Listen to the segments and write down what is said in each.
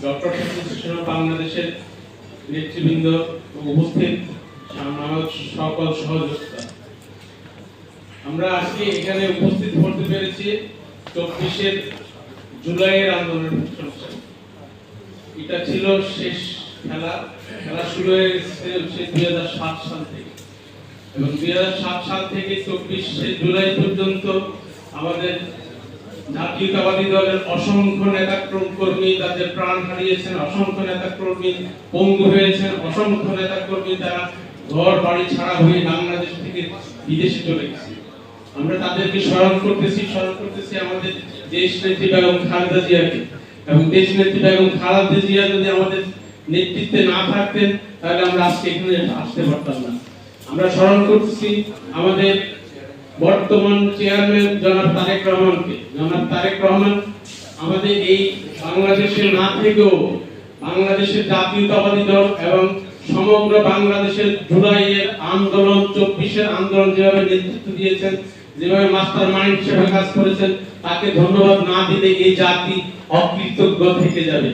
Doctor বাংলাদেশের নেতৃবৃন্দ উপস্থিত সকল সহযোগিতা আমরা আজকে এখানে উপস্থিত হতে পেরেছি 24 জুলাইয়ের আন্দোলনের সমস্যা। এটা ছিল শেষ খেলা শুরু হয়েছে 2007 সাল থেকে এবং 2007 সাল থেকে 24 জুলাই পর্যন্ত আমাদের জাতীয়তাবাদী দলের অসংখ্য নেতা কর্মী তাদের প্রাণ হারিয়েছেন, অসংখ্য নেতা কর্মী পঙ্গু হয়েছেন, অসংখ্য নেতা কর্মী তারা ঘর বাড়ি ছাড়া হয়ে বাংলাদেশ থেকে বিদেশে চলে গেছে। আমরা তাদেরকে স্মরণ করতেছি আমাদের দেশ নেত্রী বেগম খালেদা জিয়াকে, এবং দেশ নেত্রী বেগম খালেদা জিয়া যদি আমাদের নেতৃত্বে না থাকতেন তাহলে আমরা আজকে এখানে আসতে পারতাম না। আমরা স্মরণ করতেছি আমাদের বর্তমান চেয়ারম্যান জনাব তারেক রহমানকে। জনাব তারেক রহমান আমাদের এই বাংলাদেশে না থেকেও বাংলাদেশের জাতীয়তাবাদী দল এবং সমগ্র বাংলাদেশের জুলাইয়ের আন্দোলন 24-এর আন্দোলন যেভাবে নেতৃত্ব দিয়েছেন, যেভাবে মাস্টার মাইন্ড হিসেবে কাজ করেছেন, তাকে ধন্যবাদ না দিলে এই জাতি অকৃতজ্ঞ থেকে যাবে।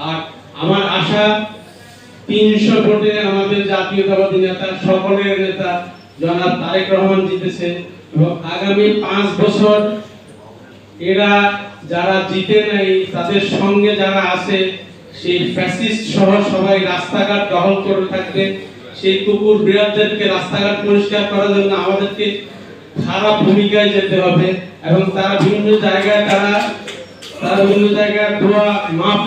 আর আমার আশা 300 ভোটে আমাদের জাতীয়তাবাদী নেতা সকলের নেতা জনাব তারেক রহমান জিতেছে এবং আগামী 5 বছর এরা যারা জিতে নাই তাদের সঙ্গে যারা আছে সেই ফ্যাসিস্ট সহ সবাই রাস্তাঘাট দখল করে থাকবে। সেই কুকুর বিড়ালদেরকে রাস্তাঘাট পরিষ্কার করার জন্য আমাদেরকে খারাপ ভূমিকায় যেতে হবে এবং তারা বিভিন্ন জায়গায় দোয়া মাফ